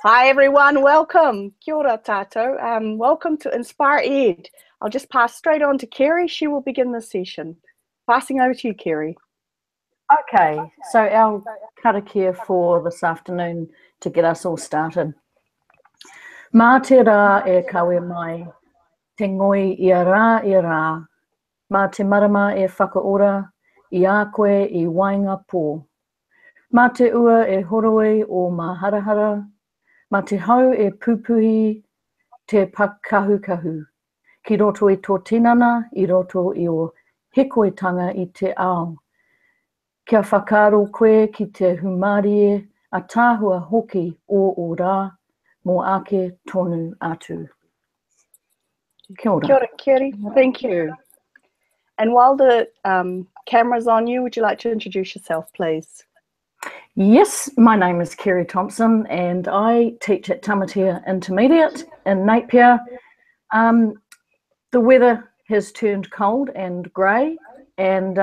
Hi everyone, welcome. Kia ora tātou. Welcome to iNZpirED. I'll just pass straight on to Kerry. She will begin the session. Passing over to you, Kerry. Okay, so our karakia for this afternoon to get us all started. Mā te rā e kawe mai, te ngoi I a rā. Mā te marama e whakaora, I a koe I wainga pō. Mā te ua e horoi o mā harahara, mā te hau e pupuhi te pakahukahu. Ki roto I tō tinana, I roto I o hekoetanga I te ao. Kia whakaro koe ki te humarie a tāhua hoki o rā, mō ake tonu atu. Kia ora. Kia ora, Kerry. Thank you. And while the camera's on you, would you like to introduce yourself, please? Yes, my name is Kerry Thompson and I teach at Tamatea Intermediate in Napier. The weather has turned cold and grey and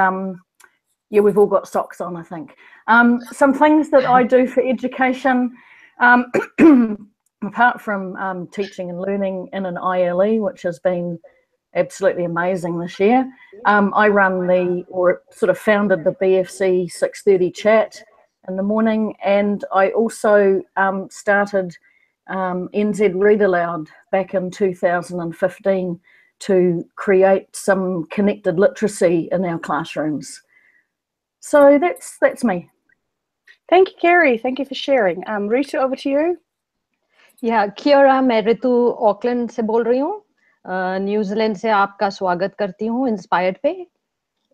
yeah, we've all got socks on, I think. Some things that I do for education, apart from teaching and learning in an ILE, which has been absolutely amazing this year, I run or sort of founded the BFC 6:30 chat in the morning, and I also started NZ Read Aloud back in 2015 to create some connected literacy in our classrooms. So that's me. Thank you, Kerry. Thank you for sharing. Ritu, over to you. Yeah, kia ora, मैं Ritu Auckland से बोल रही हूँ. New Zealand से आपका स्वागत करती हूँ इंस्पायर्ड पे.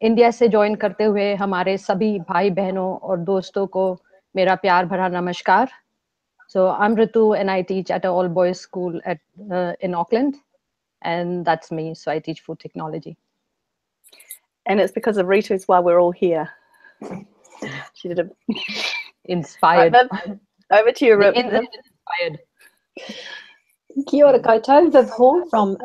इंडिया से ज्वाइन करते हुए हमारे सभी भाई बहनों और दोस्तों को मेरा प्यार भरा नमस्कार. So I'm Ritu and I teach at an all boys school at in Auckland, and that's me. So I teach food technology. And it's because of Ritu is why we're all here. She did a Inspired. Right, over to you, Rip. Inspired. Kia ora koutou, Viv Hall from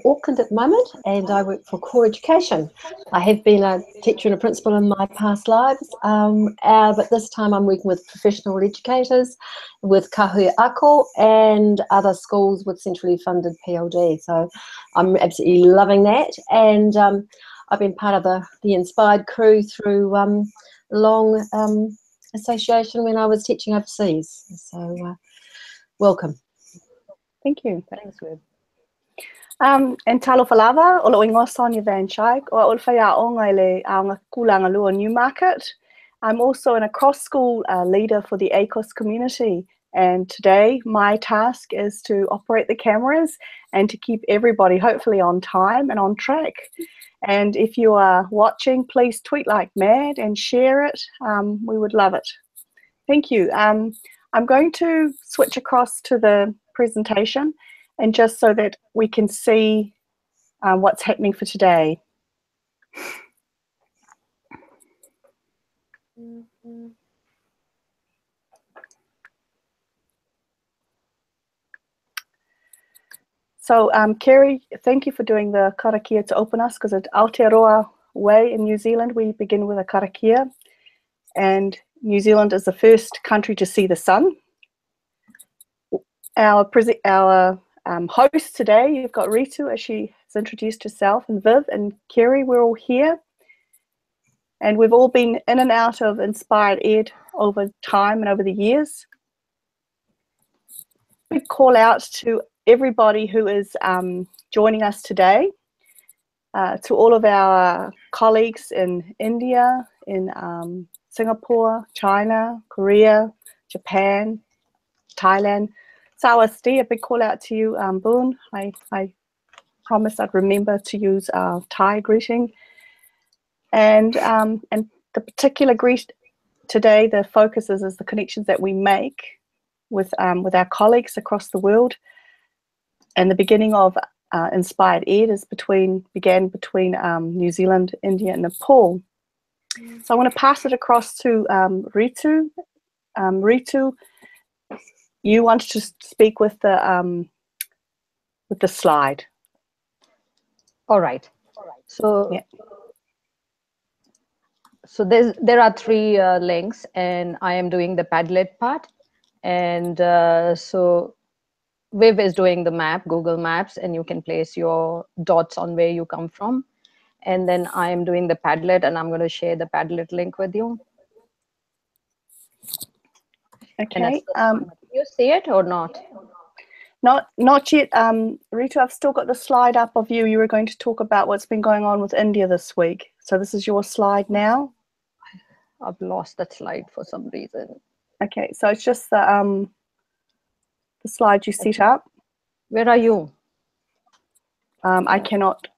Auckland at the moment, and I work for Core Education. I have been a teacher and a principal in my past lives, but this time I'm working with professional educators, with Kahui Ako and other schools with centrally funded PLD. So I'm absolutely loving that, and I've been part of the Inspired crew through long association when I was teaching overseas. So welcome. Thank you. Thanks, Web. And talo falava, o lo ingo Sonia Van Schaik, o ol whaia o ngai le aonga kulanga lua Newmarket. I'm also an across-school leader for the ACOS community. And today, my task is to operate the cameras and to keep everybody hopefully on time and on track. And if you are watching, please tweet like mad and share it. We would love it. Thank you. I'm going to switch across to the presentation, and just so that we can see what's happening for today. So Kerry, thank you for doing the karakia to open us, because at Aotearoa way in New Zealand we begin with a karakia, and New Zealand is the first country to see the sun. Our hosts today, you've got Ritu, as she has introduced herself, and Viv and Kerry, we're all here. And we've all been in and out of iNZpirED over time and over the years. Big call out to everybody who is joining us today, to all of our colleagues in India, in Singapore, China, Korea, Japan, Thailand. Sawasti, a big call out to you, Boon. I promised I'd remember to use Thai greeting. And the particular greet today, the focus is the connections that we make with our colleagues across the world. And the beginning of iNZpirED began between New Zealand, India, and Nepal. So I want to pass it across to Ritu. Ritu, you wanted to speak with the slide. All right. So yeah. So there are three links, and I am doing the Padlet part, And so Viv is doing the map, Google Maps, and you can place your dots on where you come from. And then I am doing the Padlet, and I'm going to share the Padlet link with you. Okay. You see it or not? Not yet. Ritu, I've still got the slide up of you. You were going to talk about what's been going on with India this week. So this is your slide now. I've lost that slide for some reason. Okay, so it's just the slide you set up. Where are you? I cannot.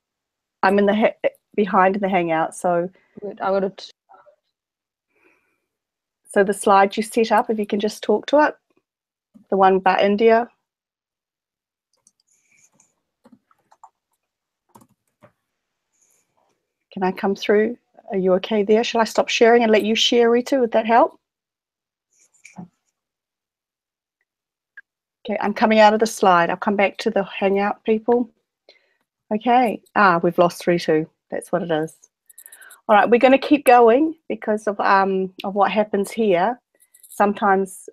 I'm in the behind in the Hangout. So wait, I got to. So the slide you set up, if you can just talk to it, the one about India. Can I come through? Are you okay there? Shall I stop sharing and let you share, Ritu? Would that help? Okay, I'm coming out of the slide. I'll come back to the Hangout, people. Okay. We've lost Ritu. That's what it is. All right, we're going to keep going because of what happens here. Sometimes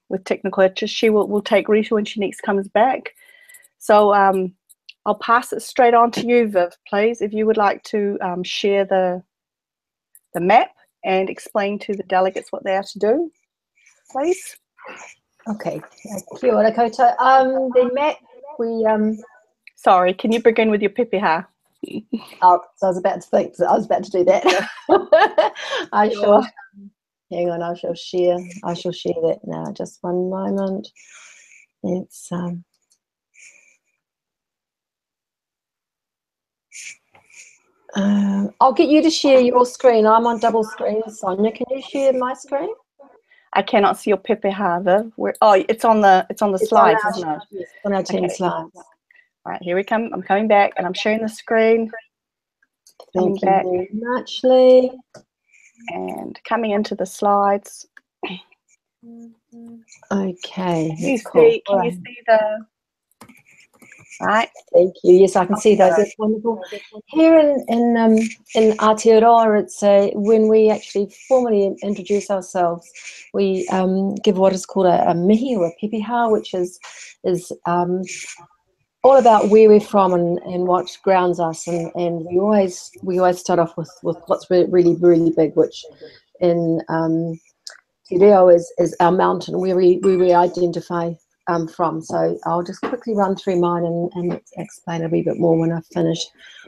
with technical issues, we'll take Ritu when she next comes back. So I'll pass it straight on to you, Viv, please, if you would like to share the map and explain to the delegates what they have to do, please. Okay. Kia ora koutou. The map, we... Sorry, can you begin with your pepeha? Oh, so I was about to think, I was about to do that. I shall, hang on, I shall share that now. Just one moment. It's I'll get you to share your screen. I'm on double screen. Sonia, can you share my screen? I cannot see your pepeha, Viv. It's on the slides, isn't it? Yes, on our team slides. All right, here we come. I'm coming back and I'm sharing the screen. Thank you very much, Lee. And coming into the slides. Okay. Can you see the... Right. Thank you. Yes, I can see those. That's wonderful. Here in Aotearoa, it's when we actually formally introduce ourselves, we give what is called a mihi or a pepeha, which is all about where we're from and what grounds us, and we always start off with what's really big, which in Te Reo is our mountain where we identify from. So I'll just quickly run through mine and explain a wee bit more when I finish.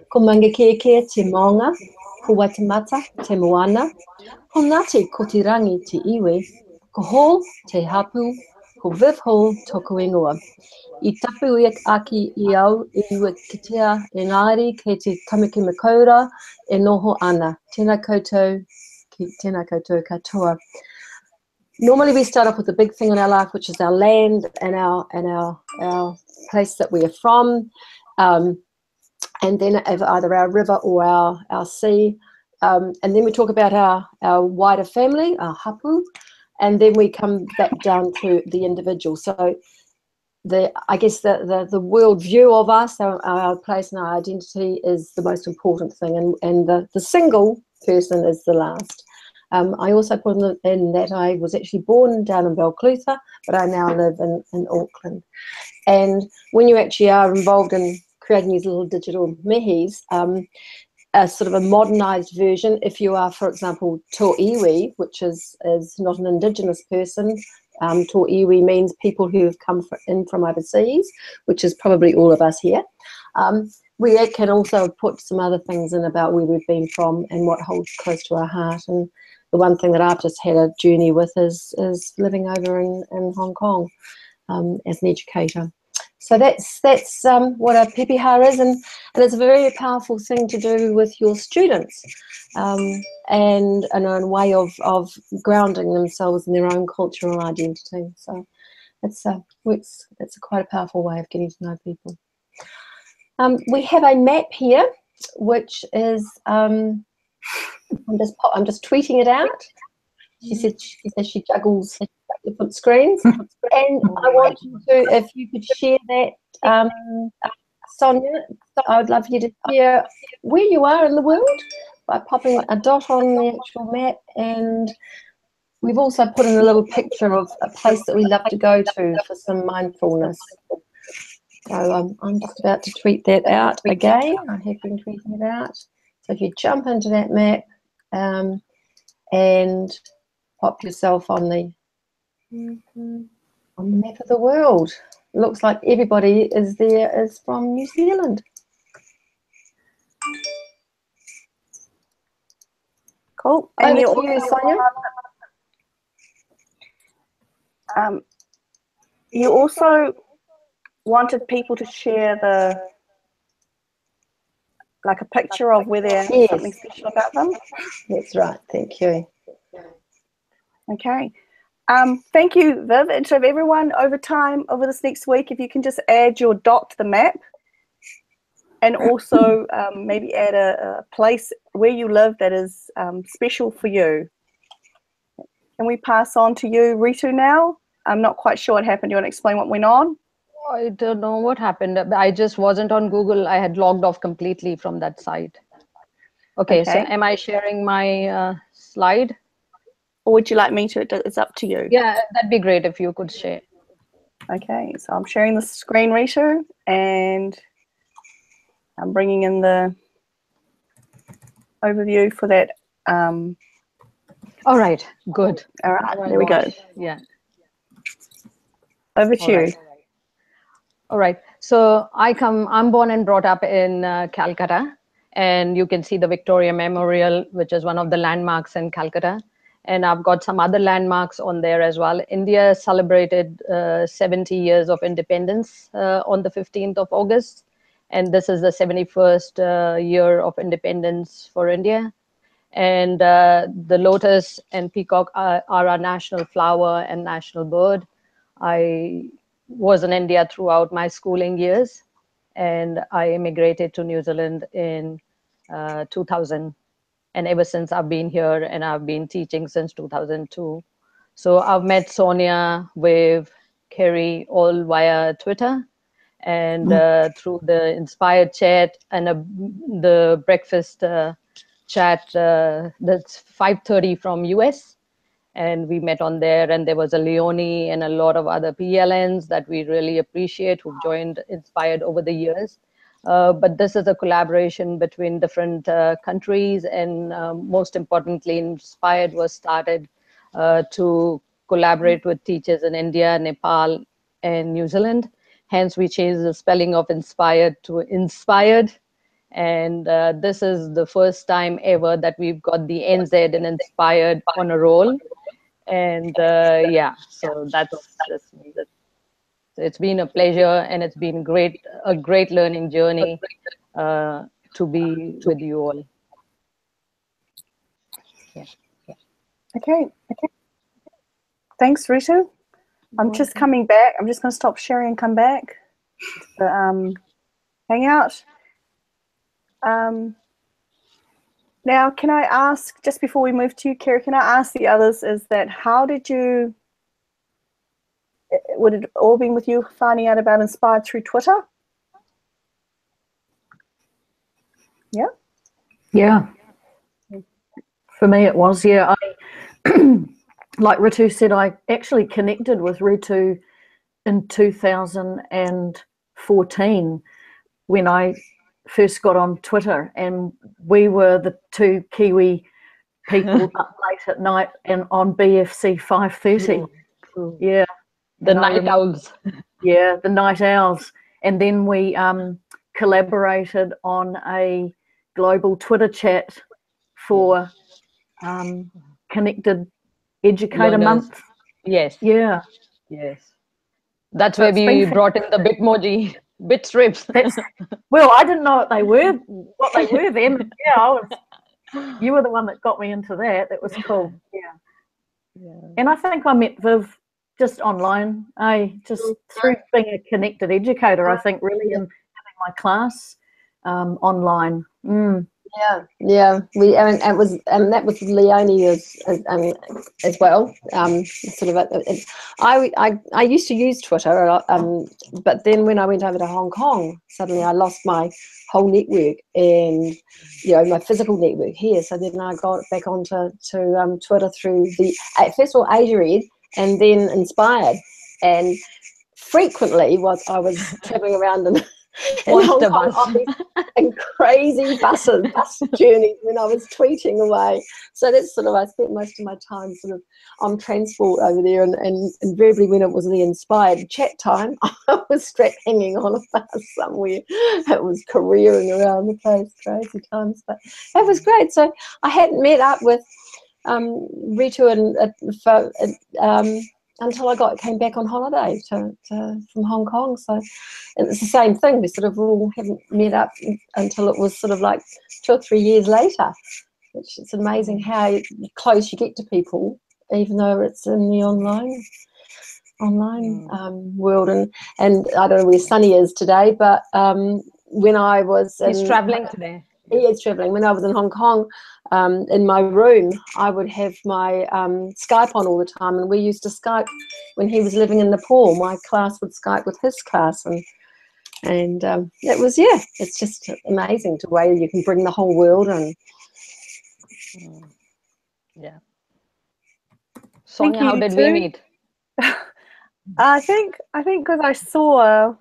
Ko Mangakeke te maunga, ko Waitemata te moana, ko Ngāti ko te rangi te iwi, ko Hall te hapu, ko Viv Hall tōku ingoa. I tapu aki I au I ua kitea engari kei te tamaki makaura e noho ana. Tēnā koutou katoa. Normally we start off with the big thing in our life, which is our land and our place that we are from, and then either our river or our sea, and then we talk about our wider family, our hapu, and then we come back down to the individual. So I guess the world view of us, our place and our identity is the most important thing, and the single person is the last. I also put in that I was actually born down in Balclutha, but I now live in Auckland. And when you actually are involved in creating these little digital mihis, a sort of a modernised version, if you are, for example, tō iwi, which is not an Indigenous person, tō iwi means people who have come in from overseas, which is probably all of us here. We can also put some other things in about where we've been from and what holds close to our heart. And the one thing that I've just had a journey with is living over in Hong Kong as an educator. So that's what a pepeha is, and it's a very powerful thing to do with your students, and a way of grounding themselves in their own cultural identity. So it's quite a powerful way of getting to know people. We have a map here, which is I'm just tweeting it out. She said she juggles different screens, and I want you to, if you could share that, Sonia, I would love you to share where you are in the world by popping a dot on the actual map, and We've also put in a little picture of a place that we love to go to for some mindfulness. So I'm just about to tweet that out again. I have been tweeting it out. So if you jump into that map and pop yourself on the map of the world. It looks like everybody is there is from New Zealand. Cool. And And over to you, Sonia. You also wanted people to share like a picture of where there's something special about them. That's right. Thank you. Okay. Thank you, Viv. And so everyone over this next week, if you can just add your dot to the map, and also maybe add a place where you live that is special for you. Can we pass on to you, Ritu, now? I'm not quite sure what happened. Do you want to explain what went on? I don't know what happened. I just wasn't on Google. I had logged off completely from that site. Okay. So am I sharing my slide? Or would you like me to? It's up to you. Yeah, that'd be great if you could share. Okay, so I'm sharing the screen, Ritu, and I'm bringing in the overview for that. All right, good. All right, there we go. Yeah. Over to you. All right. So I'm born and brought up in Calcutta, and you can see the Victoria Memorial, which is one of the landmarks in Calcutta. And I've got some other landmarks on there as well. India celebrated 70 years of independence on the 15th of August. And this is the 71st year of independence for India. And the lotus and peacock are our national flower and national bird. I was in India throughout my schooling years, and I immigrated to New Zealand in 2000. And ever since I've been here, and I've been teaching since 2002. So I've met Sonia, Viv, Kerry, all via Twitter, and through the inspired chat and the breakfast chat that's 5:30 from US. And we met on there, and there was a Leonie and a lot of other PLNs that we really appreciate who've joined Inspired over the years. But this is a collaboration between different countries, and most importantly, Inspired was started to collaborate with teachers in India, Nepal, and New Zealand. Hence, we changed the spelling of Inspired to Inspired. And this is the first time ever that we've got the NZ and Inspired on a roll. And yeah, so that's just me. It's been a pleasure, and it's been a great learning journey to be with you all. Yeah. Okay. Thanks, Ritu. I'm just coming back. I'm just going to stop sharing and come back to the Hangout. Now, can I ask, just before we move to you, Kerry, can I ask the others, is that how did you, would it all been with you finding out about Inspired through Twitter? Yeah? Yeah. For me it was, yeah. Like Ritu said, I actually connected with Ritu in 2014 when I first got on Twitter, and we were the two Kiwi people up late at night and on BFC 5:30. Yeah. The night owls. Yeah, the night owls. And then we collaborated on a global Twitter chat for Connected Educator Month. Yes. Yeah. Yes. That's where we brought in the Bitmoji, bit strips. Well, I didn't know what they were then. Yeah, you were the one that got me into that. That was cool. Yeah. And I think I met Viv just online. Just through being a connected educator, I think, really, and having my class online. Yeah. And that was Leonie as well. Sort of, I used to use Twitter, but then when I went over to Hong Kong, suddenly I lost my whole network and my physical network here. So then I got back onto Twitter through first of all iNZpirED and then Inspired, and frequently I was traveling around in Hong Kong on these and crazy bus journeys when I was tweeting away. So that's sort of, I spent most of my time sort of on transport over there, and invariably when it was the inspired chat time, I was strapped hanging on a bus somewhere. It was careering around the place, crazy times, but it was great. So I hadn't met up with Ritu until I came back on holiday from Hong Kong. So it's the same thing. We sort of all haven't met up until it was sort of like 2 or 3 years later, which it's amazing how close you get to people, even though it's in the online world. And I don't know where Sunny is today, but when I was he's traveling today. He is traveling. When I was in Hong Kong, in my room, I would have my Skype on all the time, and we used to Skype when he was living in Nepal. My class would Skype with his class, and it was, it's just amazing the way you can bring the whole world in. Yeah. Sonia, how did we meet? I think because I saw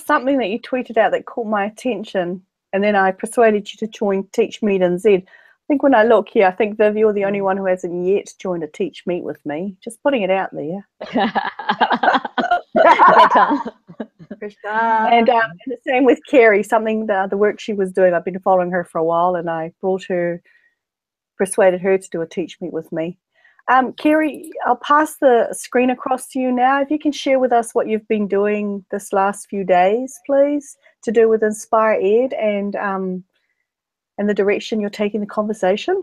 something that you tweeted out that caught my attention, and then I persuaded you to join Teach Meet NZ. I think when I look here, I think Viv, you're the only one who hasn't yet joined a Teach Meet with me. Just putting it out there. And the same with Kerry. Something the work she was doing, I've been following her for a while, and I persuaded her to do a Teach Meet with me. Kerry, I'll pass the screen across to you now. If you can share with us what you've been doing this last few days, please, to do with iNZpirED and the direction you're taking the conversation.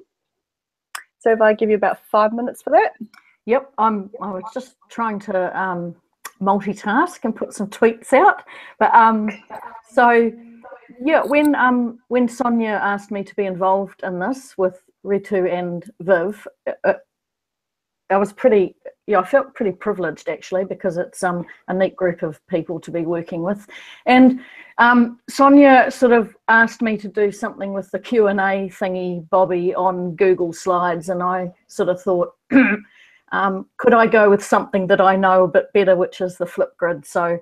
So if I give you about 5 minutes for that. Yep, I was just trying to multitask and put some tweets out. But so yeah, when Sonia asked me to be involved in this with Ritu and Viv, I felt pretty privileged actually, because it's a neat group of people to be working with. And Sonia sort of asked me to do something with the Q&A thingy bobby on Google Slides, and I sort of thought, could I go with something that I know a bit better, which is the Flipgrid? So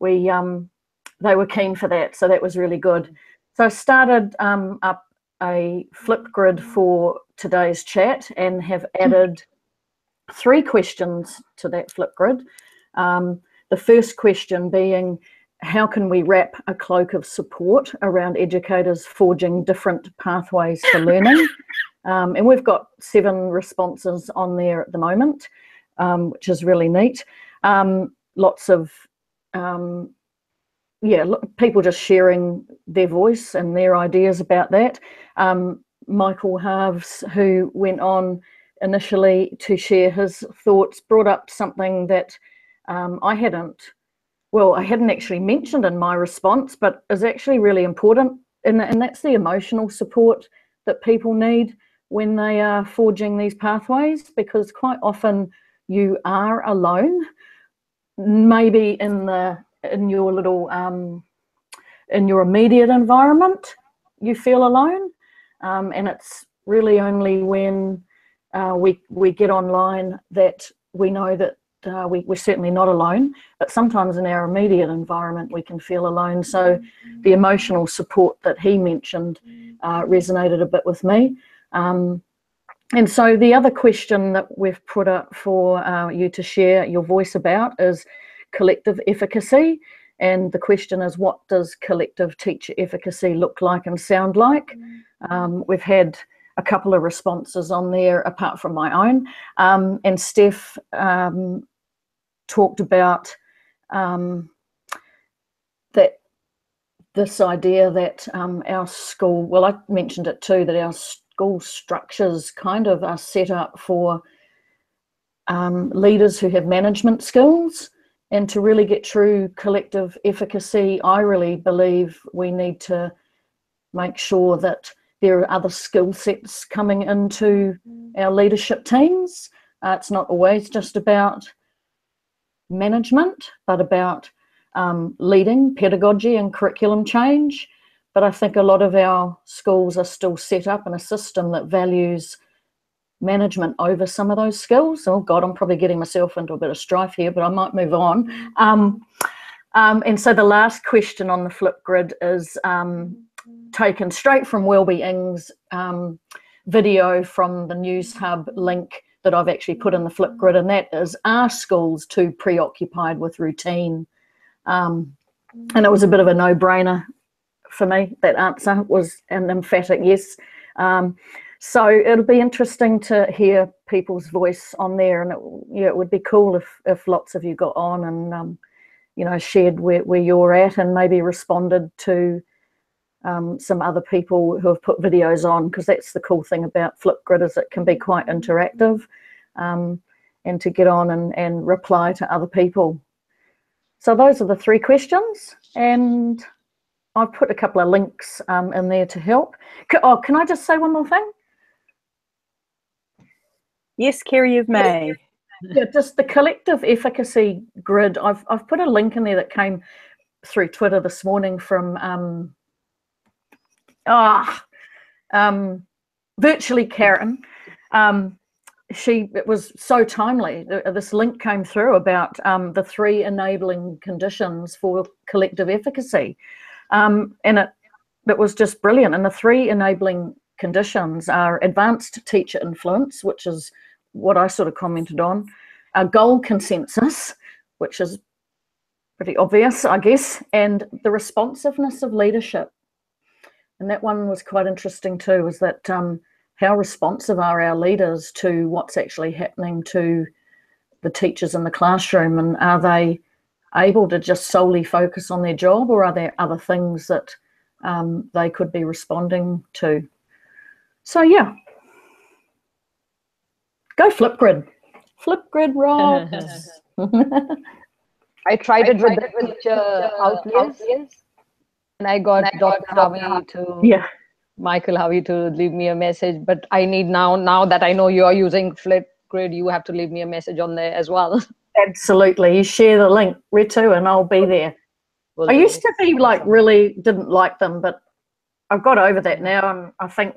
they were keen for that, so that was really good. So I started up a Flipgrid for today's chat and have added 3 questions to that Flipgrid. The first question being, how can we wrap a cloak of support around educators forging different pathways for learning? And we've got 7 responses on there at the moment, which is really neat. Lots of people just sharing their voice and their ideas about that. Michael Halves, who went on initially to share his thoughts, brought up something that I hadn't actually mentioned in my response, but is actually really important, and that's the emotional support that people need when they are forging these pathways, because quite often you are alone. Maybe in your little in your immediate environment you feel alone, and it's really only when we get online that we know that we're certainly not alone, but sometimes in our immediate environment we can feel alone. So the emotional support that he mentioned resonated a bit with me. And so the other question that we've put up for you to share your voice about is collective efficacy. And the question is, what does collective teacher efficacy look like and sound like? We've had a couple of responses on there apart from my own. And Steph talked about that this idea that our school, well, I mentioned it too, that our school structures kind of are set up for leaders who have management skills. And to really get true collective efficacy, I really believe we need to make sure that there are other skill sets coming into our leadership teams. It's not always just about management, but about leading, pedagogy and curriculum change. But I think a lot of our schools are still set up in a system that values management over some of those skills. Oh God, I'm probably getting myself into a bit of strife here, but I might move on. And so the last question on the Flipgrid is taken straight from Wellbeing's video from the News Hub link that I've actually put in the Flipgrid, and that is, are schools too preoccupied with routine? And it was a bit of a no-brainer for me. That answer was an emphatic yes. So it'll be interesting to hear people's voice on there, and it would be cool if lots of you got on and shared where you're at, and maybe responded to some other people who have put videos on, because that's the cool thing about Flipgrid, is it can be quite interactive, and to get on and reply to other people. So those are the 3 questions, and I've put a couple of links in there to help. Can I just say one more thing? Yes, Kerry, you may. Yeah, just the collective efficacy grid. I've put a link in there that came through Twitter this morning from virtually Karen. It was so timely. This link came through about the 3 enabling conditions for collective efficacy, and it was just brilliant. And the 3 enabling conditions are advanced teacher influence, which is what I sort of commented on, a goal consensus, which is pretty obvious, I guess, and the responsiveness of leadership. And that one was quite interesting too, is that how responsive are our leaders to what's actually happening to the teachers in the classroom, and are they able to just solely focus on their job, or are there other things that they could be responding to? So yeah, go Flipgrid. Flipgrid rocks. I tried it with the teacher outlets, and I got Dr. Howie to Michael Howie to leave me a message. But I need now that I know you are using Flipgrid, you have to leave me a message on there as well. Absolutely, you share the link, Ritu, and I'll be there. I used to be really didn't like them, but I've got over that now, and I think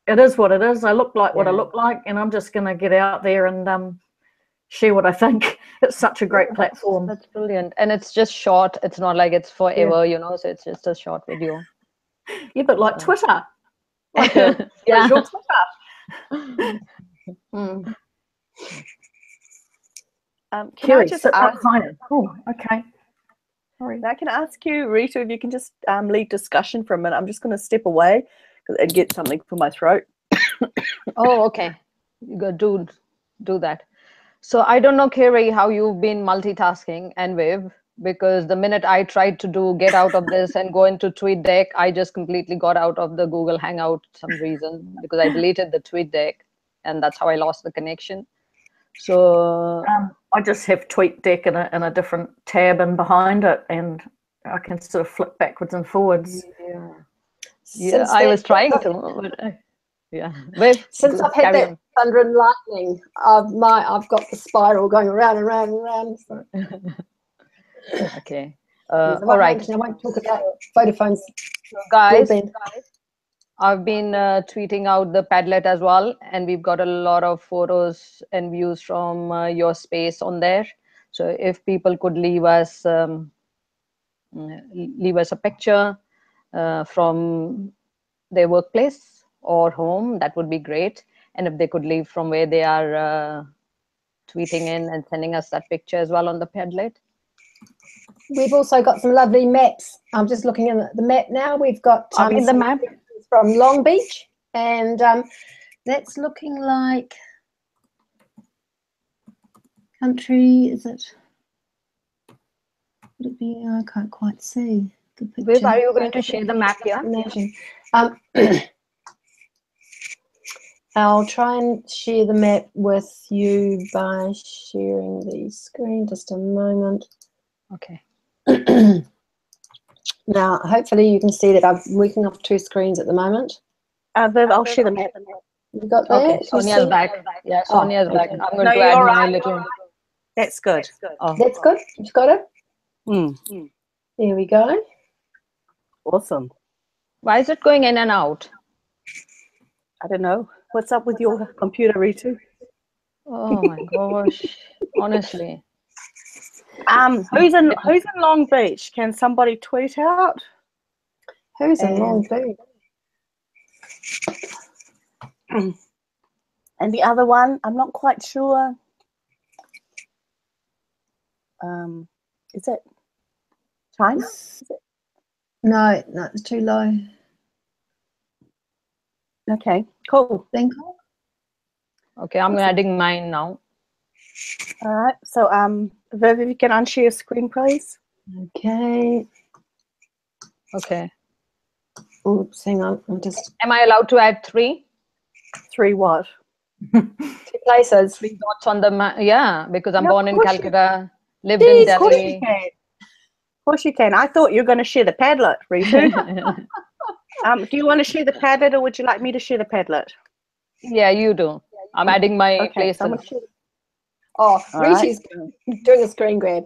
it is what it is. I look like what I look like, and I'm just going to get out there and share what I think. It's such a great platform. That's brilliant. And it's just short. It's not like it's forever, so it's just a short video. Yeah, but like Twitter. Like a visual Twitter. Can I just ask? Oh, okay. Sorry. Now, can I ask you, Rita, if you can just lead discussion for a minute? I'm just going to step away and get something for my throat. Oh, okay. You go do that. So I don't know, Kerry, how you've been multitasking, and Viv, because the minute I tried to get out of this and go into TweetDeck, I just completely got out of the Google Hangout for some reason, because I deleted the TweetDeck, and that's how I lost the connection. So I just have TweetDeck in a different tab and behind it, and I can sort of flip backwards and forwards. Yeah, I was trying to, but since I've had that thunder and lightning, I've got the spiral going around and around and around. So. Okay. All right. I won't talk about Vodafone's. So guys, I've been tweeting out the Padlet as well, and we've got a lot of photos and views from your space on there. So if people could leave us a picture from their workplace or home, that would be great. And if they could leave from where they are tweeting in and sending us that picture as well on the Padlet. We've also got some lovely maps. I'm just looking at the map now. We've got the map from Long Beach, and that's looking like country. Is it? Would it be? I can't quite see the picture. Viv, are you going to share the map here? Imagine. I'll try and share the map with you by sharing the screen. Just a moment. Okay. Now, hopefully you can see that I'm working off 2 screens at the moment. Viv, I'll share the map. You got that? Okay, You Sonia's see? back. Yeah, Sonia's back. okay. I'm going No, to you're add all my right. little. That's good. Oh, That's good. You've got it? Mm. There we go. Awesome. why is it going in and out? I don't know. What's up with your computer, Ritu? Oh my gosh! Honestly, Who's in Long Beach? Can somebody tweet out? Who's in Long Beach? And the other one, I'm not quite sure. Is it China? Is it? No, it's too low. Okay, cool. Bangkok? okay, I'm adding mine now. All right. So, Viv, if you can unshare your screen, please. Okay. Okay. Oops, hang on. I'm just Am I allowed to add 3? 3 what? 2 places. 3 dots on the map? Yeah, because I'm Yeah, born of in course you- Calcutta, lived in Of course you Delhi. can. Of course you can. I thought you were going to share the Padlet, Ritu. Do you want to share the Padlet, or would you like me to share the Padlet? Yeah, you do. I'm adding my Okay, places. so I'm going to share. Oh, All right. Ritu's doing a screen grab.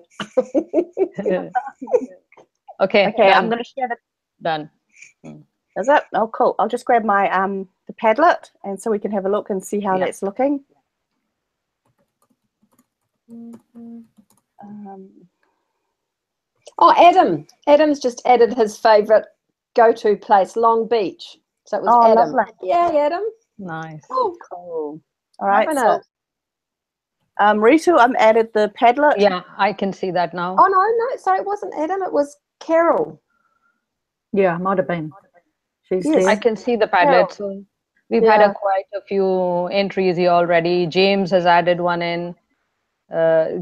Okay, Okay, done. I'm going to share the. Done. Is it? Oh, cool. I'll just grab my the Padlet, and so we can have a look and see how Yeah. that's looking. Oh, Adam. Adam's just added his favourite go-to place, Long Beach. So it was Oh, Adam. lovely. Yeah, Adam. Nice. Oh, Cool. All right. loving So, it. Ritu, I'm added the Padlet. Yeah, I can see that now. Oh, no, sorry, it wasn't Adam. It was Carol. Yeah, might have been. She's Yes. I there. can see the Padlet. So we've had quite a few entries here already. James has added one in.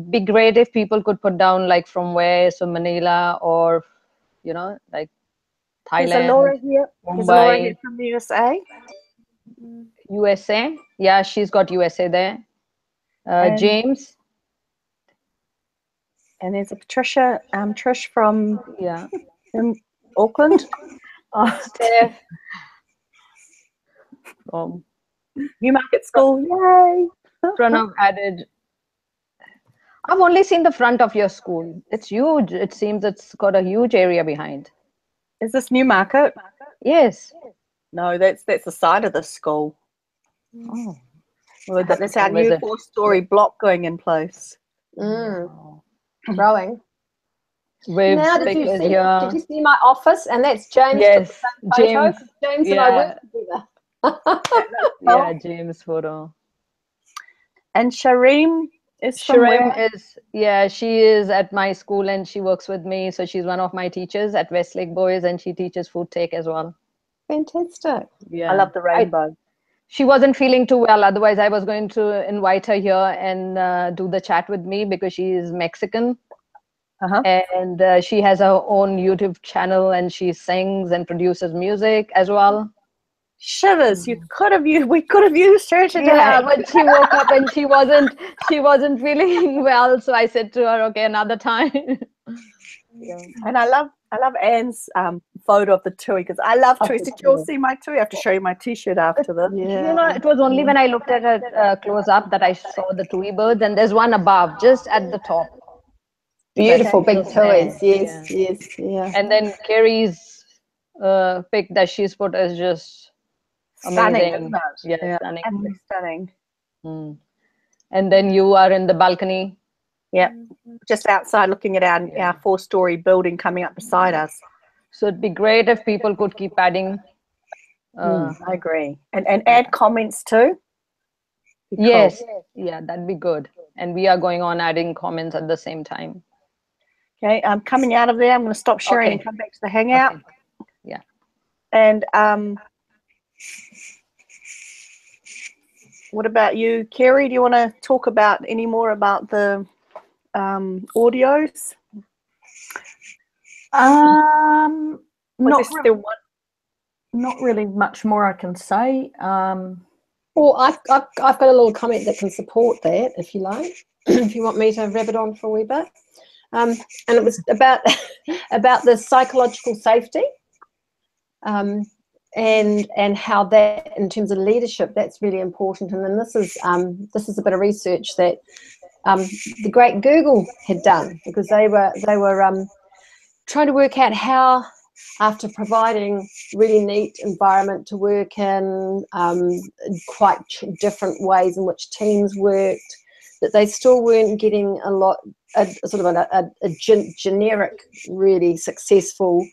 Be great if people could put down like from where, so Manila or, you know, like There's a Laura Thailand, here. There's a Laura here Mumbai, from the USA. USA. Yeah, she's got USA there. And- James. And there's a Patricia, Trish from Yeah. Auckland. Steph. Newmarket School. Yay! Pranav added. I've only seen the front of your school. It's huge. It seems it's got a huge area behind. Is this Newmarket? Yes. No, that's the side of the school. Oh. Well, that's our new 4-story block going in place. Wow. Growing. Waves Now, did you see my office? And that's James. Yes, Photo. James. James and I work together. Yeah, James photo. And Shareem is from Shirem where? is, yeah, she is at my school and she works with me. So she's one of my teachers at Westlake Boys and she teaches food tech as well. Fantastic. Yeah. I love the rainbow. She wasn't feeling too well. Otherwise, I was going to invite her here and do the chat with me because she is Mexican. And she has her own YouTube channel and she sings and produces music as well. Shivers! We could have used her today. Yeah, but she woke up and she wasn't feeling well. So I said to her, okay, another time. Yeah. And I love Anne's photo of the tui because I love tuis. Did you all see my tui? I have to show you my T-shirt after this. Yeah. You know, it was only when I looked at it close up that I saw the tui birds, and there's one above, just at the top. Beautiful big tuis. Yes, yes, yeah. And then Carrie's pic that she's put is just Stunning, amazing. isn't it? Yeah, stunning. Absolutely stunning. And then you are in the balcony. Yeah, just outside looking at our 4-story building coming up beside us. So it'd be great if people could keep adding. I agree. And add comments too. Yes. Yeah, that'd be good. And we are going on adding comments at the same time. Okay, I'm coming out of there. I'm going to stop sharing and come back to the Hangout. Okay. Yeah. And what about you, Kerry? Do you want to talk about any more about the audios? Not really much more I can say. Well, I've got a little comment that can support that, if you like. If you want me to rub it on for a wee bit. and it was about about the psychological safety, and how that, in terms of leadership, that's really important. And then this is a bit of research that the great Google had done, because they were trying to work out how, after providing really neat environment to work in, quite different ways in which teams worked, that they still weren't getting a generic, really successful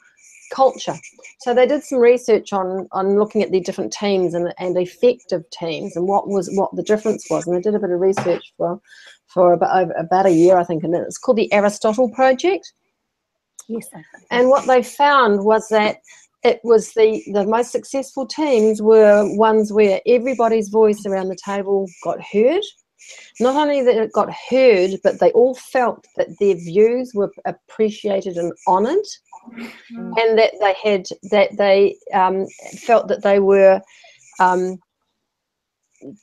culture. So they did some research on looking at the different teams and effective teams, and what the difference was. And they did a bit of research for about a year, I think, and it's called the Aristotle Project. Yes. And what they found was that it was the most successful teams were ones where everybody's voice around the table got heard. Not only that it got heard, but they all felt that their views were appreciated and honoured, and that they felt that they were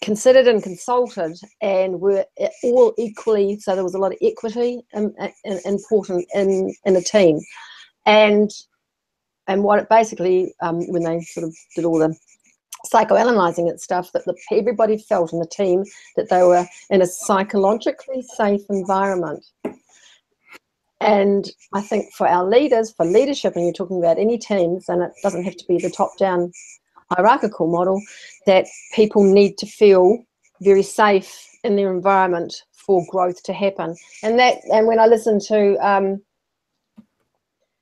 considered and consulted, and were all equally. So there was a lot of equity important in a team, and what it basically, when they sort of did all the psychoanalyzing and stuff, that everybody felt in the team that they were in a psychologically safe environment. And I think for our leaders, for leadership, and you're talking about any teams, and it doesn't have to be the top-down hierarchical model, that people need to feel very safe in their environment for growth to happen. And when I listen to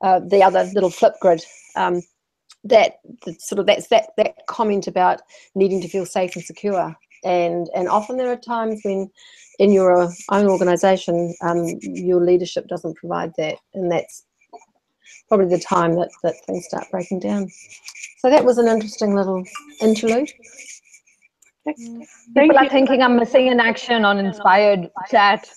the other little flip grid, that comment about needing to feel safe and secure, and often there are times when in your own organisation your leadership doesn't provide that, and that's probably the time that things start breaking down. So that was an interesting little interlude. People are thinking I'm missing in action on Inspired chat.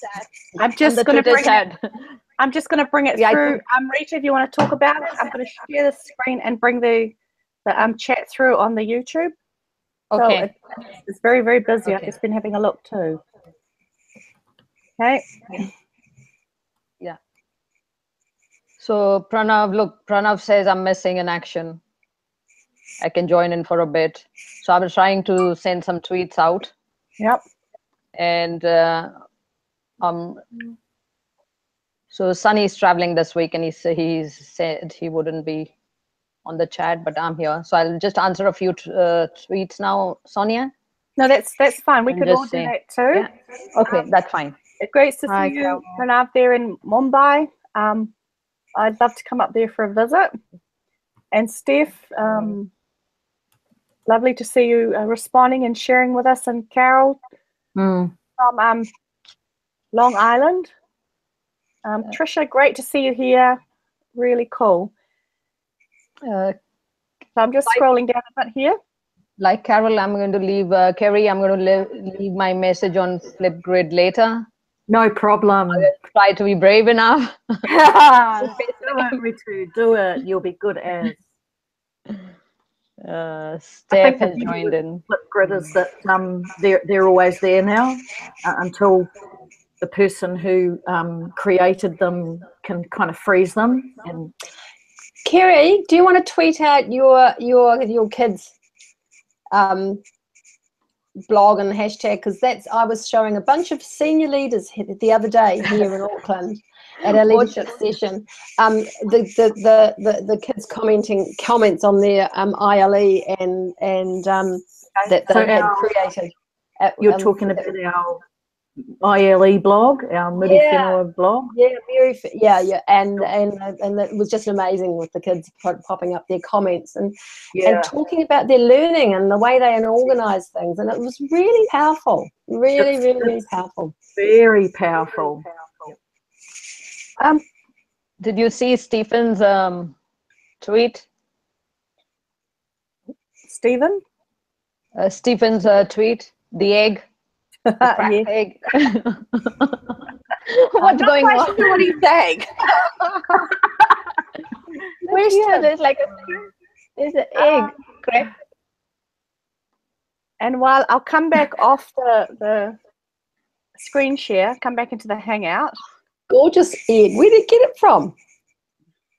I'm just going to bring it through. Rita, if you want to talk about it, I'm going to share the screen and bring the chat through on the YouTube. Okay. So it's very, very busy. I've just been having a look too. Okay. Yeah. So Pranav says I'm missing in action. I can join in for a bit. So I was trying to send some tweets out. Yep. And so Sunny's traveling this week, and he said he wouldn't be on the chat, but I'm here. So I'll just answer a few tweets now, Sonia. No, that's fine. We could all do that too. Yeah. Okay, that's fine. It's great to see you, Pranav, there in Mumbai. I'd love to come up there for a visit. And Steph, lovely to see you responding and sharing with us. And Carol from Long Island. Trisha, great to see you here. Really cool. So I'm just scrolling down a bit here. Like Carol, I'm going to leave, Kerry, I'm going to leave my message on Flipgrid later. No problem. I will try to be brave enough. Do it. You'll be good as. Steph has joined in. Flipgrid is that they're always there now until the person who created them can kind of freeze them. And Kerry, do you want to tweet out your kids' blog and hashtag? Because I was showing a bunch of senior leaders the other day here in Auckland at our leadership session. The kids comments on their ILE and that they had created. You're talking about our ILE blog, our Muri Whenua blog. Yeah, and it was just amazing with the kids popping up their comments and talking about their learning and the way they organise things, and it was really powerful, really powerful. Very powerful. Did you see Stephen's tweet? Stephen? Stephen's tweet, the egg. Egg. What's going on? What he's saying. There's like there's an egg. Correct. And while I'll come back off the screen share, come back into the Hangout. Gorgeous, Ed. Where did you get it from?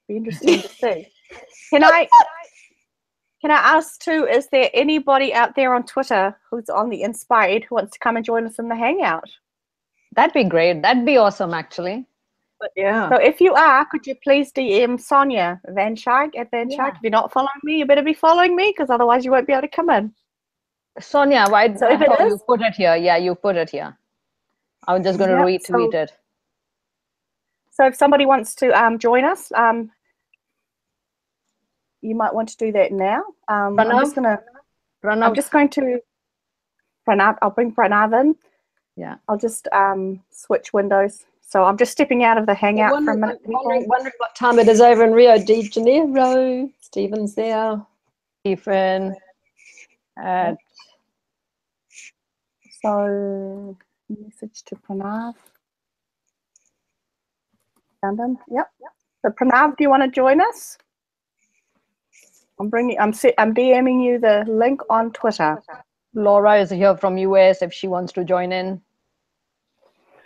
Be interesting to see. Can I ask too, is there anybody out there on Twitter who's on the iNZpirED who wants to come and join us in the Hangout? That'd be great. That'd be awesome, actually. But yeah. So if you are, could you please DM Sonia Van Schaik at Van Schaik? If you're not following me, you better be following me, because otherwise you won't be able to come in. Sonia, why So if it is, you put it here? Yeah, you put it here. I'm just going to retweet it. So if somebody wants to join us, you might want to do that now. I'm just going to Pranav. I'll bring Pranav in. Yeah. I'll just switch windows. So I'm just stepping out of the Hangout for a minute. Wondering what time it is over in Rio de Janeiro. Stephen's there. Stephen. So message to Pranav. Found him. Yep. So Pranav, do you want to join us? I'm DMing you the link on Twitter. Laura is here from US if she wants to join in.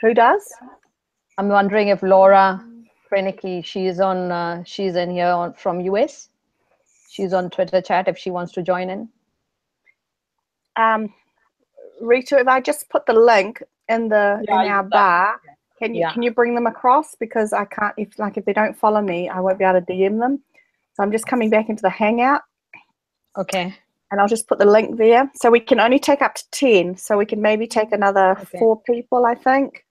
Who does? I'm wondering if Laura Krenicki, she's in here from US. She's on Twitter chat if she wants to join in. Rita, if I just put the link in our bar, can you bring them across? Because I can't, if they don't follow me, I won't be able to DM them. So I'm just coming back into the Hangout. Okay. And I'll just put the link there. So we can only take up to 10. So we can maybe take another 4 people, I think.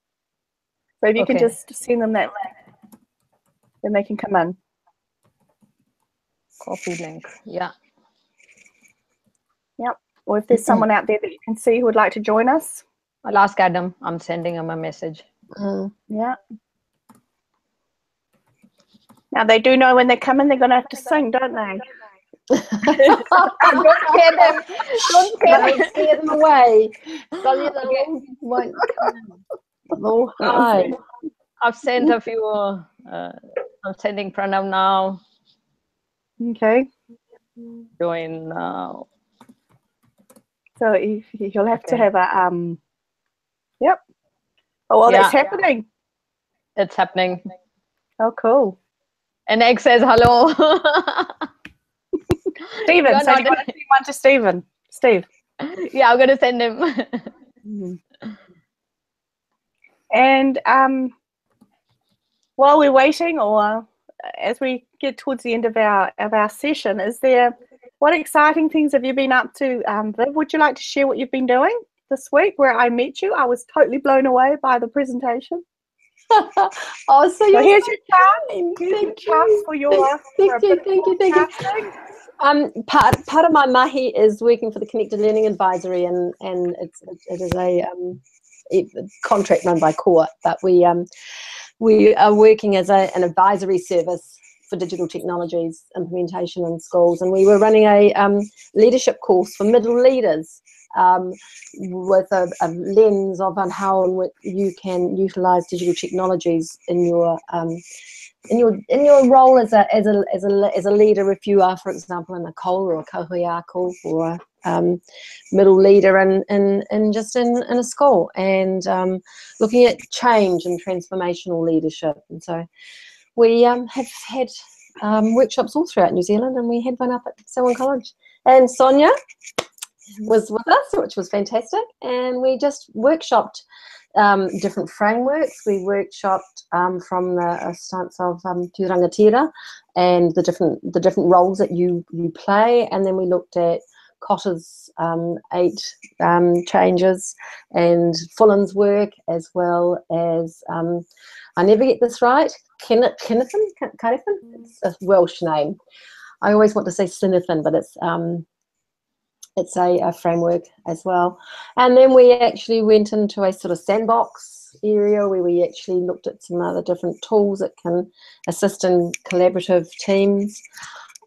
So if you can just send them that link, then they can come in. Copy link. Yeah. Yep. Or if there's someone out there that you can see who would like to join us. I'll ask Adam. I'm sending him a message. Yeah. Now they do know when they come in, they're going to have to sing, don't they? Don't scare them. Don't scare them away. Won't come in. I've sent a few. I'm sending Pranav now. Okay. Join now. So you'll have to have a Yep. Oh well, that's happening. It's happening. Oh, cool. And Egg says hello. Stephen, so do you want to send one to Stephen? Steve. Yeah, I'm going to send him. And while we're waiting, or as we get towards the end of our session, what exciting things have you been up to, Viv? Would you like to share what you've been doing this week where I met you? I was totally blown away by the presentation. So here's your chance. Thank you. Part of my mahi is working for the Connected Learning Advisory, and it is a contract run by CORE, but we are working as an advisory service for digital technologies implementation in schools, and we were running a leadership course for middle leaders with a lens of on how you can utilize digital technologies in your role as a leader, if you are, for example, in a koa or a kahuiako or middle leader in a school, and looking at change and transformational leadership. And so we have had workshops all throughout New Zealand, and we had one up at Selwyn College, and Sonia was with us, which was fantastic, and we just workshopped different frameworks. We workshopped from the stance of rangatira and the different roles that you play, and then we looked at Cotter's 8 changes and Fullen's work, as well as I never get this right, Kennethan. It's a Welsh name. I always want to say Sinithan, but it's a framework as well. And then we actually went into a sort of sandbox area where we actually looked at some other different tools that can assist in collaborative teams,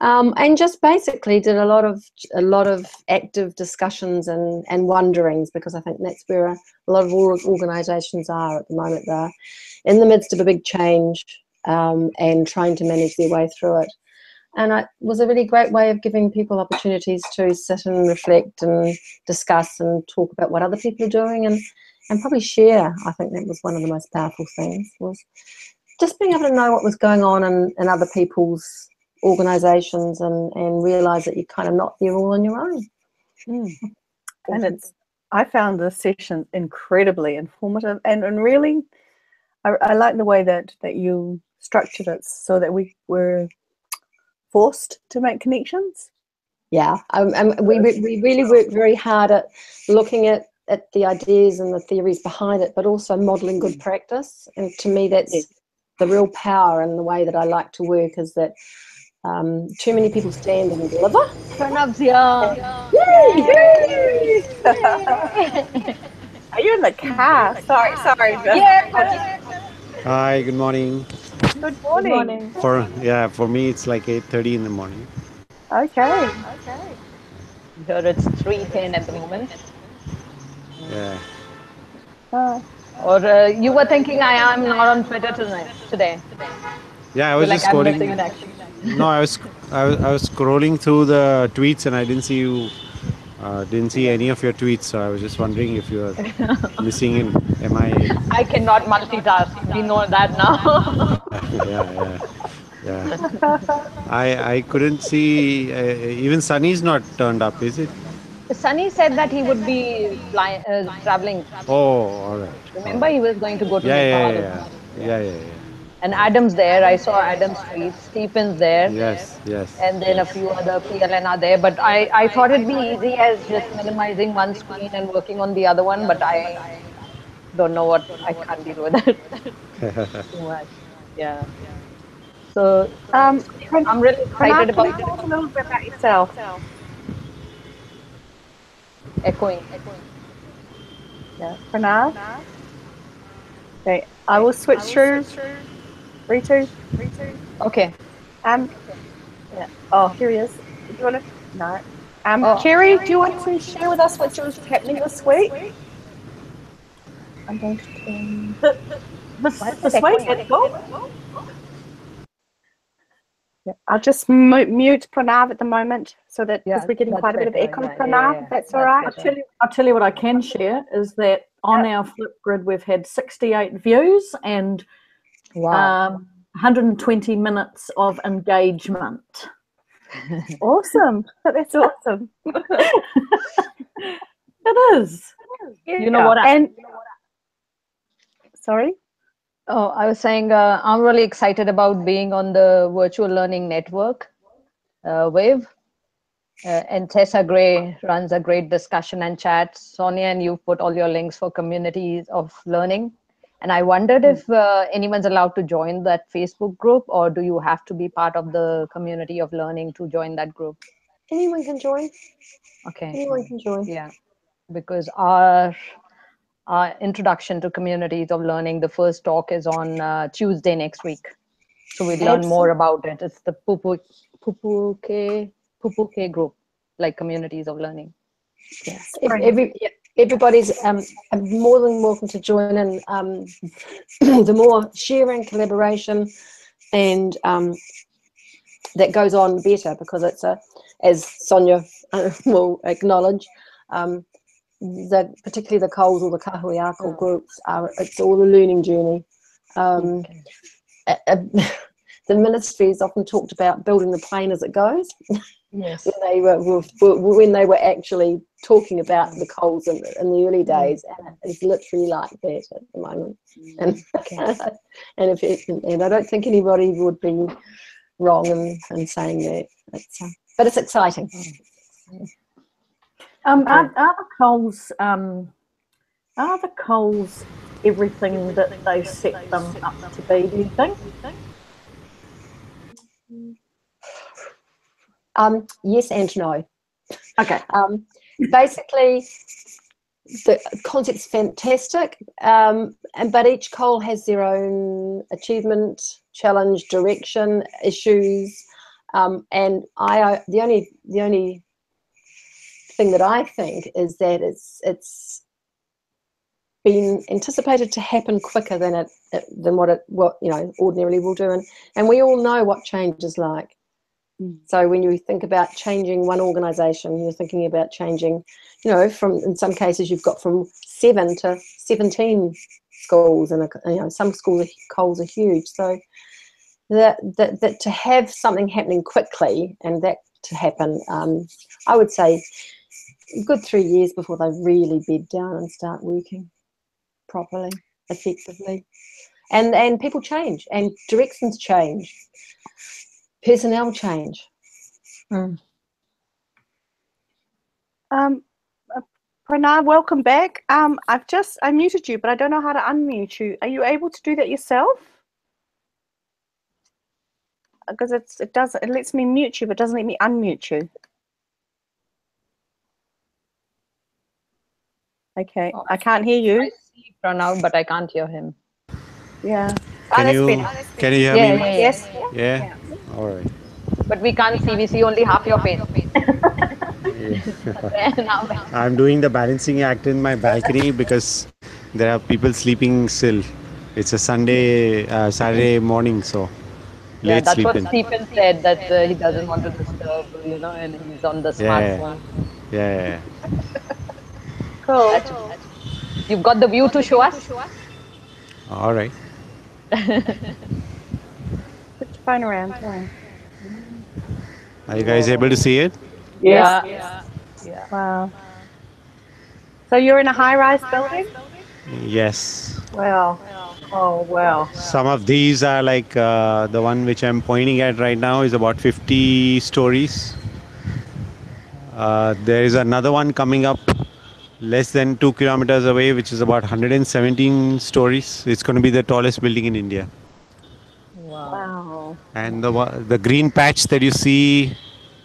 and just basically did a lot of active discussions and wonderings, because I think that's where a lot of organisations are at the moment. They're in the midst of a big change and trying to manage their way through it. And it was a really great way of giving people opportunities to sit and reflect and discuss and talk about what other people are doing, probably share. I think that was one of the most powerful things, was just being able to know what was going on in other people's organisations and realise that you're kind of not there all on your own. And I found this session incredibly informative and really I like the way that you structured it so that we were forced to make connections. Yeah, we really worked very hard at looking at the ideas and the theories behind it, but also modelling good practice. And to me, that's the real power and the way that I like to work, is that too many people stand and deliver. Pranav's here. Yay! Are you in the car? Sorry. Yeah. Hi, good morning. Good Good morning. morning. For me it's like 8:30 in the morning. Okay. Here it's 3:10 at the moment. Yeah. Or you were thinking I am not on Twitter today. Yeah, I You're was like, just I'm scrolling. missing in action. No, I was scrolling through the tweets and I didn't see you. Didn't see any of your tweets, so I was just wondering if you were missing in MIA. I cannot multitask. We know that now. Yeah. I couldn't see. Even Sunny's not turned up, is it? Sunny said that he would be traveling. Oh, all right. Remember, he was going to go to Nepal. Yeah. And Adam's there. I saw Adam's tweets. Stephen's there. Yes. And then a few other PLN are there. But I thought it'd be easy as just minimizing one screen and working on the other one. But I don't know what, I can't deal with it too much. Yeah. So I'm really excited Pranav, can you about talk a little bit about yourself? echoing. Yeah, Pranav. Okay, I will switch through. Ritu. Okay. Yeah. Oh, here he is. Do you want to? No. Kerry, do you want to share with us what's happening this week? I'm going to turn. This week? Yeah, I'll just mute Pranav at the moment, so that because we're getting quite a bit of echo. Pranav, if that's all right. I'll tell you what I can share is that on our Flipgrid we've had 68 views and 120 minutes of engagement. Awesome. That's awesome. It is. Yeah. You know what? Sorry? Oh, I was saying I'm really excited about being on the virtual learning network, Wave. And Tessa Gray runs a great discussion and chat. Sonia, and you've put all your links for communities of learning. And I wondered if anyone's allowed to join that Facebook group, or do you have to be part of the community of learning to join that group? Anyone can join. Okay. Anyone can join. Yeah, because our introduction to communities of learning, the first talk is on Tuesday next week. So we learn more about it. It's the Pupuke group, like communities of learning. Yes, everybody's more than welcome to join in. The more sharing, collaboration, and that goes on, better, because it's as Sonia will acknowledge, particularly the Coles or the Kahuiako groups it's all a learning journey. The ministry has often talked about building the plane as it goes. Yes. when they were actually talking about the Coles in the early days, and it's literally like that at the moment. And I don't think anybody would be wrong in saying that. But it's exciting. Are the Coles everything that they set them up to be, do you think? Yes and no. Okay. Basically, the concept's fantastic, but each Cole has their own achievement, challenge, direction, issues, and the only thing that I think is that it's been anticipated to happen quicker than what ordinarily will do, and we all know what change is like. So when you think about changing one organisation, you're thinking about changing, from, in some cases you've got from 7 to 17 schools, and some schools are huge. So that to have something happening quickly, and that to happen, I would say a good 3 years before they really bed down and start working properly, effectively. And people change, and directions change, personnel change. Pranav, welcome back. I muted you, but I don't know how to unmute you. Are you able to do that yourself? Because it lets me mute you, but doesn't let me unmute you. Okay, I can't hear you. I see Pranav, but I can't hear him. Yeah. Can you hear me? Yes. Yeah? All right. But we can't see. We see only half your face. I'm doing the balancing act in my balcony because there are people sleeping still. It's a Saturday morning, so late that's sleeping. what Stephen said, that he doesn't want to disturb, and he's on the smartphone. Yeah. Cool. You've got the view to show us? All right. Put your phone around. Are you guys able to see it? Yes. Yeah. Wow. So you're in a high-rise building? Yes. Wow. Oh, wow. Some of these are like the one which I'm pointing at right now is about 50 stories. There is another one coming up less than 2 kilometers away, which is about 117 stories. It's going to be the tallest building in India. Wow. And the green patch that you see,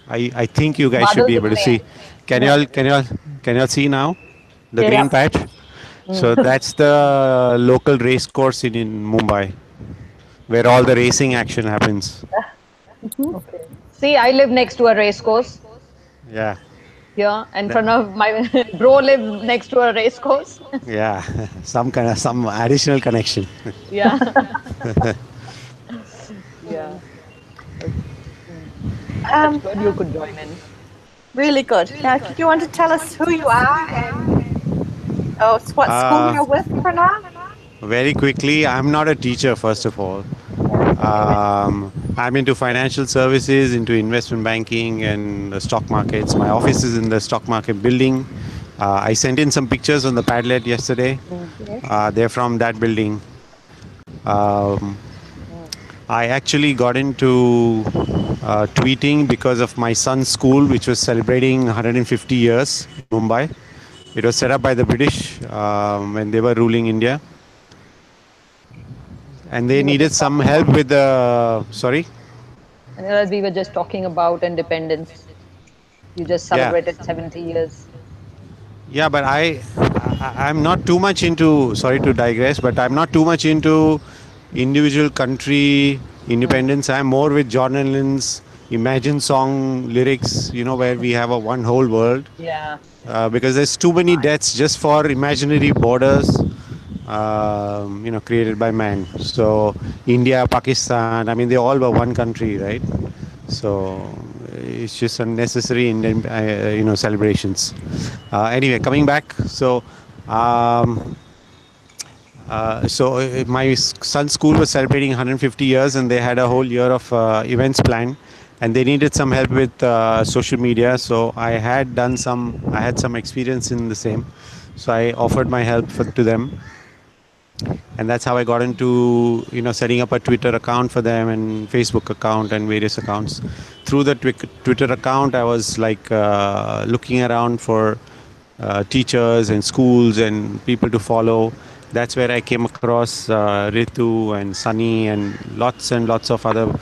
I think you guys should be able to see. Can you all see now? The green patch? So that's the local race course in Mumbai, where all the racing action happens. Okay. See, I live next to a race course. Yeah. Yeah, and Pranav, my bro lives next to a race course. Yeah, some additional connection. Yeah. Yeah. That's good. You could join in. Really good. Now, do you want to tell us who you are and what school you're with, Pranav? Very quickly, I'm not a teacher, first of all. I'm into financial services, into investment banking and the stock markets. My office is in the stock market building. I sent in some pictures on the Padlet yesterday. They're from that building. I actually got into tweeting because of my son's school, which was celebrating 150 years in Mumbai. It was set up by the British when they were ruling India. And they needed some help with the... Sorry? And we were just talking about independence. You just celebrated 70 years. Yeah, but I'm not too much into... Sorry to digress, but I'm not too much into individual country independence. I'm more with John Lennon's Imagine song lyrics, where we have a one whole world. Yeah. Because there's too many deaths just for imaginary borders, created by man. So India, Pakistan, they all were one country, right? So it's just unnecessary celebrations. Anyway, coming back. So my son's school was celebrating 150 years, and they had a whole year of events planned, and they needed some help with social media. So I had some experience in the same. So I offered my help to them, and that's how I got into setting up a Twitter account for them and Facebook account and various accounts. Through the Twitter account, I was like looking around for teachers and schools and people to follow. That's where I came across Ritu and Sunny and lots of other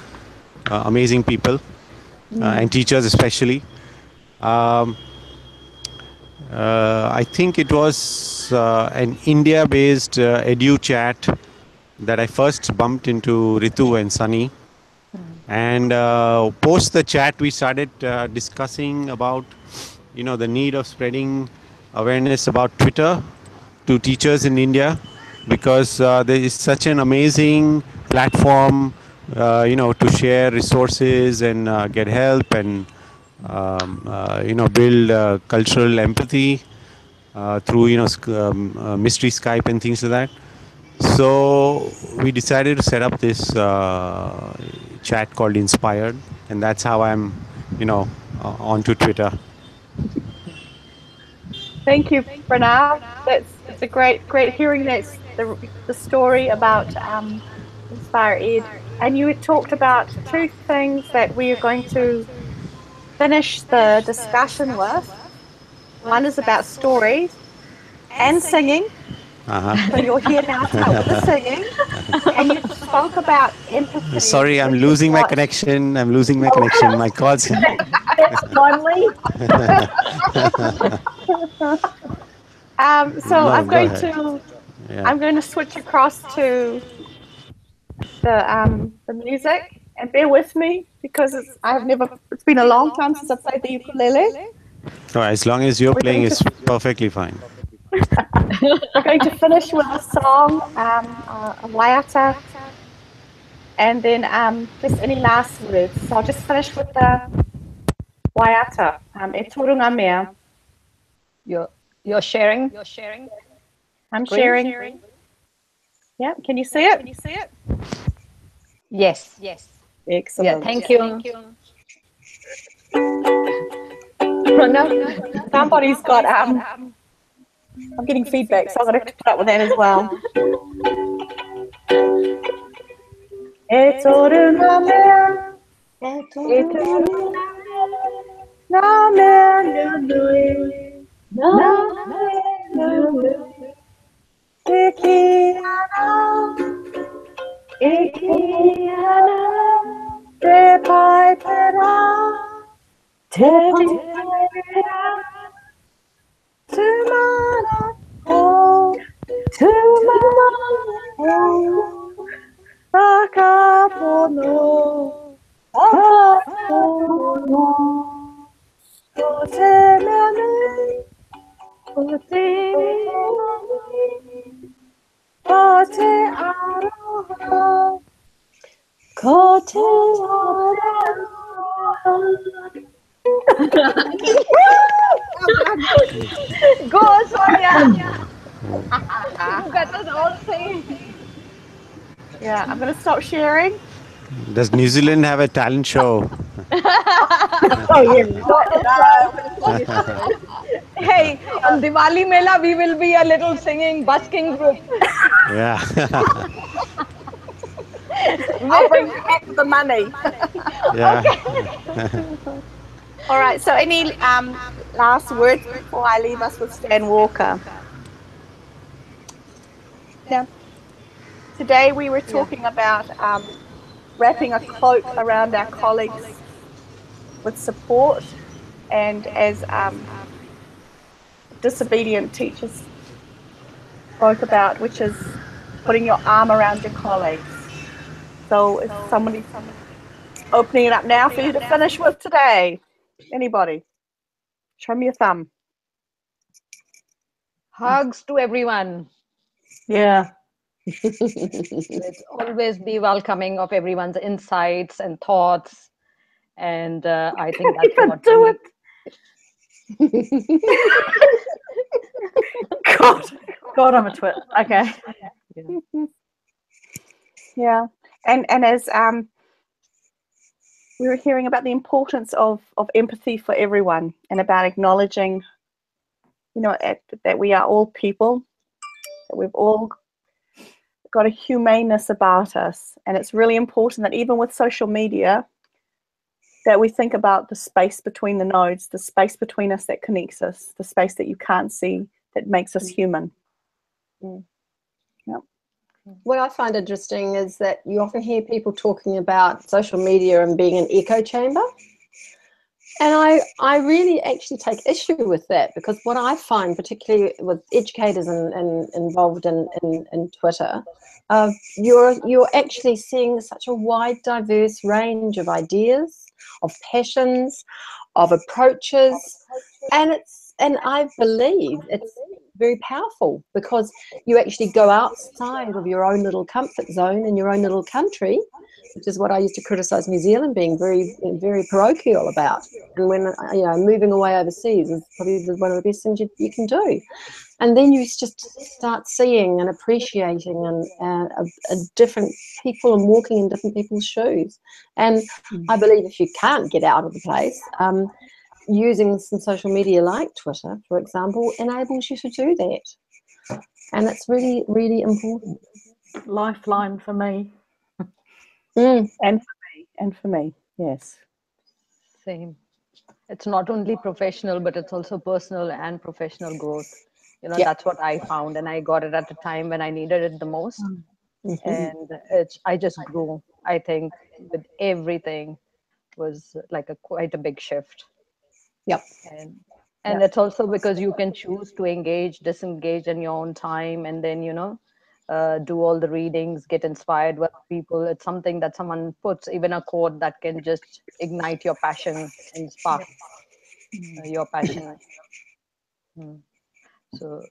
amazing people and teachers especially. I think it was an India-based edu chat that I first bumped into Ritu and Sunny. And post the chat, we started discussing about, the need of spreading awareness about Twitter to teachers in India, because there is such an amazing platform to share resources and get help and build cultural empathy through mystery Skype and things like that. So we decided to set up this chat called iNZpirED, and that's how I'm onto Twitter. Thank you, Pranav. It's a great hearing that's the story about iNZpirED. And you had talked about two things that we are going to finish the discussion with. One is about stories and singing. So you're here now to help with the singing. And you spoke about empathy. Sorry, I'm losing my connection. My calls. That's finally. So I'm going ahead. to Yeah. I'm going to switch across to the music, and bear with me because it's been a long time since I played the ukulele. So as long as you're playing, it's perfectly fine. We're going to finish with a song, a waiata, and then just any last words. So I'll just finish with the waiata. E torunga mea. You're sharing? I'm sharing. Yeah, can you see it? Yes. Excellent. Yeah, thank you. Pranav? Somebody's got I'm getting feedback, so I'm going to put up with that as well. E torunga mea, na mea nui, na mea nui, e ki ana, te pai pera, te mana o, akapono, o te mea nui, o te aroha, ko te Go, Sonia! You got us all singing. Yeah, I'm going to stop sharing. Does New Zealand have a talent show? Hey, on Diwali Mela, we will be a little singing busking group. Yeah. I'll bring back the money. Yeah. All right. So, any last words before I leave us with Stan Walker? Now, today we were talking about wrapping a cloak around our colleagues with support, and as disobedient teachers spoke about, which is putting your arm around your colleagues. So, if somebody's opening it up now for you to finish with today, anybody, show me a thumb. Hugs to everyone. Yeah. Let's always be welcoming of everyone's insights and thoughts. And I think that's what do it. God, I'm a twit. Okay. Yeah, and as we were hearing about the importance of empathy for everyone, and about acknowledging, that we are all people, that we've all got a humaneness about us, and it's really important that even with social media, that we think about the space between the nodes, the space between us that connects us, the space that you can't see that makes us human. Yep. What I find interesting is that you often hear people talking about social media and being an echo chamber. And I really actually take issue with that, because what I find, particularly with educators and involved in Twitter, you're actually seeing such a wide, diverse range of ideas, of passions, of approaches, and I believe it's very powerful, because you actually go outside of your own little comfort zone in your own little country which is what I used to criticise New Zealand being very parochial about. And when, you know, moving away overseas is probably one of the best things you can do. And then you just start seeing and appreciating and a different people and walking in different people's shoes. And I believe if you can't get out of the place, using some social media like Twitter, for example, enables you to do that. And it's really, really important. Lifeline for me. And for me, yes. Same. It's not only professional, but it's also personal and professional growth. You know, Yep. that's what I found, and I got it at a time when I needed it the most. And I just grew. I think with everything was like quite a big shift. Yep. And it's also because you can choose to engage, disengage in your own time, and then, you know, do all the readings, get inspired with people. It's something that someone puts, even a quote that can just ignite your passion and spark your passion. So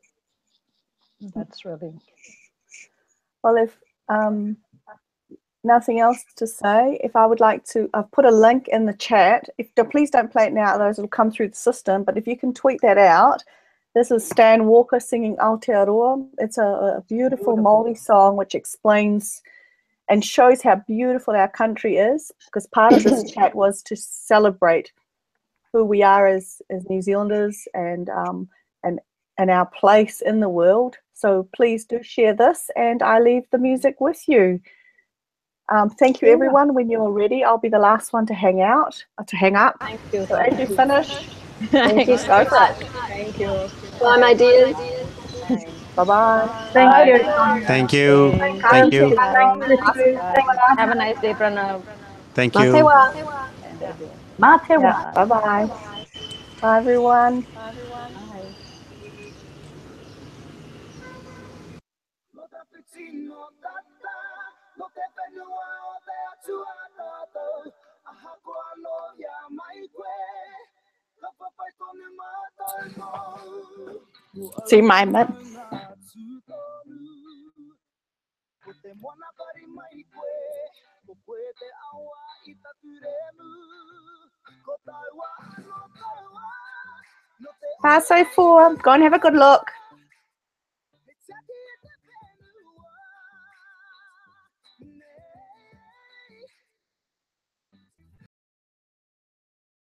that's really... Well, if nothing else to say, if I would like to, I've put a link in the chat. Please don't play it now, otherwise it'll come through the system. But if you can tweet that out, this is Stan Walker singing Aotearoa. It's a beautiful Māori song which explains and shows how beautiful our country is, because part of this chat was to celebrate who we are as New Zealanders and our place in the world. So please do share this, and I leave the music with you. Thank you, everyone. When you're ready, I'll be the last one to hang up. Thank you. So as you finish, Thank you so much. Thank you. Bye, my dears. bye-bye. Thank you. Thank you. Thanks. Thank you. Have a nice day, Pranav. Thank Mā you. te wā. Mā te wā. Yeah, bye-bye. Bye, everyone. See my man. Paso 4. Go and have a good look.